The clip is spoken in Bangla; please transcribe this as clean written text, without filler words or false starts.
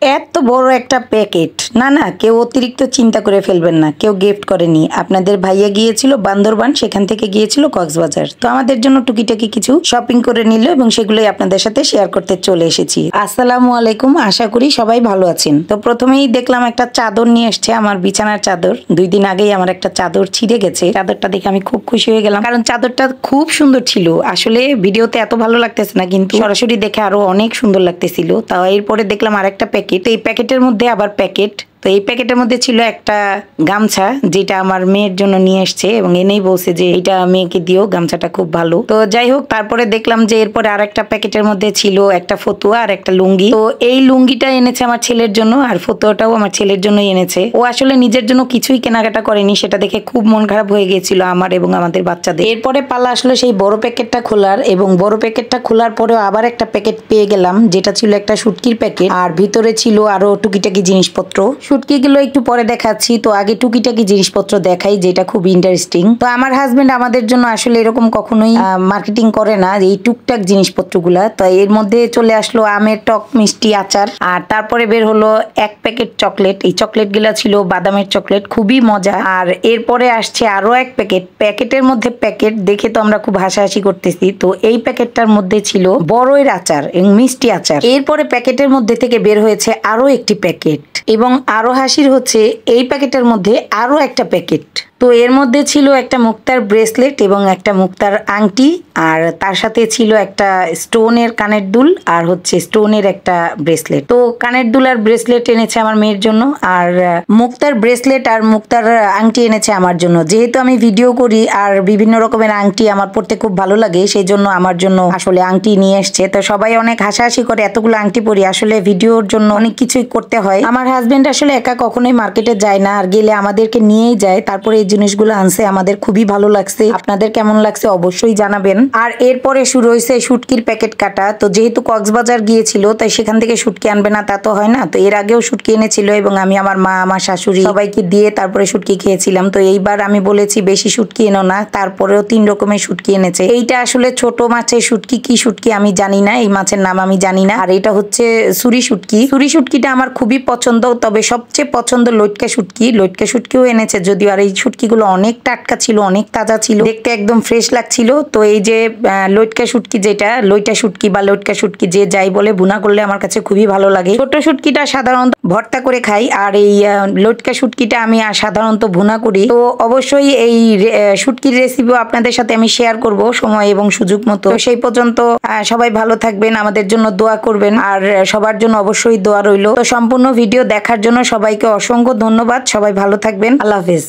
এত বড় একটা প্যাকেট, না না, কেউ অতিরিক্ত চিন্তা করে ফেলবেন না, কেউ গিফট করেনি। আপনাদের ভাইয়া গিয়েছিল বান্দরবান, সেখান থেকে গিয়েছিল কক্সবাজার, তো আমাদের জন্য টুকিটাকি কিছু শপিং করে নিল এবং সেগুলোই আপনাদের সাথে শেয়ার করতে চলে এসেছি। আসসালামু আলাইকুম, আশা করি সবাই ভালো আছেন। তো প্রথমেই দেখলাম একটা চাদর নিয়ে এসছে, আমার বিছানার চাদর। 2 দিন আগেই আমার একটা চাদর ছিঁড়ে গেছে, চাদরটা দেখে আমি খুব খুশি হয়ে গেলাম, কারণ চাদরটা খুব সুন্দর ছিল। আসলে ভিডিওতে এত ভালো লাগতেছে না, কিন্তু সরাসরি দেখে আরো অনেক সুন্দর লাগতেছিল। তাও এরপরে দেখলাম আরেকটা প্যাকেট, এই প্যাকেটের মধ্যে আবার প্যাকেট। তো এই প্যাকেটের মধ্যে ছিল একটা গামছা, যেটা আমার মেয়ের জন্য নিয়ে এসছে এবং এনেই বলছে যে এটা মেয়েকে দিও, গামছাটা খুব ভালো। তো যাই হোক, তারপরে দেখলাম যে এরপরে আর একটা প্যাকেটের মধ্যে ছিল একটা ফতুয়া আর একটা লুঙ্গি। তো এই লুঙ্গিটা এনেছে আমার ছেলের জন্য, আর ফতুয়াটাও আমার ছেলের জন্যই এনেছে। ও আসলে নিজের জন্য কিছুই কেনাকাটা করেনি, সেটা দেখে খুব মন খারাপ হয়ে গিয়েছিল আমার এবং আমাদের বাচ্চাদের। এরপরে পালা আসলে সেই বড় প্যাকেটটা খোলার, এবং বড় প্যাকেটটা খোলার পরেও আবার একটা প্যাকেট পেয়ে গেলাম, যেটা ছিল একটা শুটকির প্যাকেট, আর ভিতরে ছিল আরো টুকিটাকি জিনিসপত্র। শুটকিগুলো একটু পরে দেখাচ্ছি, তো আগে টুকিটাকি জিনিসপত্র দেখাই, যেটা খুব ইন্টারেস্টিং। তো আমার হাজবেন্ড আমাদের জন্য আসলে এরকম কখনোই মার্কেটিং করে না, এই টুকটাক জিনিসপত্রগুলা। তো এর মধ্যে চলে আসলো আমের টক মিষ্টি আচার, আর তারপরে বের হলো 1 প্যাকেট চকলেট। এই চকলেট গুলা ছিল বাদামের চকলেট, খুবই মজা। আর এরপরে আসছে আরো 1 প্যাকেট, প্যাকেটের মধ্যে প্যাকেট দেখে তো আমরা খুব হাসাহাসি করতেছি। তো এই প্যাকেটটার মধ্যে ছিল বড়ইয়ের আচার এবং মিষ্টি আচার। এরপরে প্যাকেটের মধ্যে থেকে বের হয়েছে আরো একটি প্যাকেট, এবং আরো হাসির হচ্ছে এই প্যাকেটের মধ্যে আরো একটা প্যাকেট। তো এর মধ্যে ছিল একটা মুক্তার ব্রেসলেট এবং একটা মুক্তার আংটি, আর তার সাথে ছিল একটা স্টোনের কানের দুল আর হচ্ছে স্টোনের একটা ব্রেসলেট। তো কানের দুল আর ব্রেসলেট এনেছে আমার মেয়ের জন্য, আর মুক্তার ব্রেসলেট আর মুক্তার আংটি এনেছে আমার জন্য। যেহেতু আমি ভিডিও করি আর বিভিন্ন রকমের আংটি আমার পড়তে খুব ভালো লাগে, সেই জন্য আমার জন্য আসলে আংটি নিয়ে এসছে। তো সবাই অনেক হাসাহাসি করে, এতগুলো আংটি পরি, আসলে ভিডিওর জন্য অনেক কিছুই করতে হয়। আমার হাজবেন্ড আসলে একা কখনোই মার্কেটে যায় না, আর গেলে আমাদেরকে নিয়েই যায়। তারপরে জিনিসগুলো আনছে, আমাদের খুবই ভালো লাগছে। আপনাদের কেমন লাগছে অবশ্যই জানাবেন। আর এরপরে শুরু হয়েছে শুটকির প্যাকেট কাটা। তো যেহেতু কক্সবাজার গিয়েছিল, তাই সেখান থেকে শুটকি আনবে না তা তো হয় না। তো এর আগেও শুটকি এনেছিল এবং আমি আমার মা, আমার শাশুড়ি সবাইকে দিয়ে তারপরে শুটকি খেয়েছিলাম। তো এইবার আমি বলেছি বেশি শুটকি এনো না, তারপরেও 3 রকমের শুটকি এনেছে। এইটা আসলে ছোট মাছের শুটকি, কি শুটকি আমি জানি না, এই মাছের নাম আমি জানি না। আর এটা হচ্ছে সুরি শুটকি। সুরি শুটকিটা আমার খুবই পছন্দ, তবে সবচেয়ে পছন্দ লইটকা শুটকি। লইটকা শুটকিও এনেছে যদিও, আর এই শুটকিগুলো অনেক টাটকা ছিল, অনেক তাজা ছিল, দেখতে একদম ফ্রেশ লাগছিল। তো এই যে লইটকা শুটকি, যেটা লইটা শুটকি বা লইটকা শুটকি যে যাই বলে, ভুনা করলে আমার কাছে খুবই ভালো লাগে। ছোট শুটকিটা সাধারণত ভর্তা করে খাই, আর এই লইটকা শুটকিটা আমি সাধারণত ভুনা করি। তো অবশ্যই এই শুটকির রেসিপিও আপনাদের সাথে আমি শেয়ার করব সময় এবং সুযোগ মতো। সেই পর্যন্ত সবাই ভালো থাকবেন, আমাদের জন্য দোয়া করবেন, আর সবার জন্য অবশ্যই দোয়া রইল। তো সম্পূর্ণ ভিডিও দেখার জন্য সবাইকে অসংখ্য ধন্যবাদ। সবাই ভালো থাকবেন, আল্লাহ হাফেজ।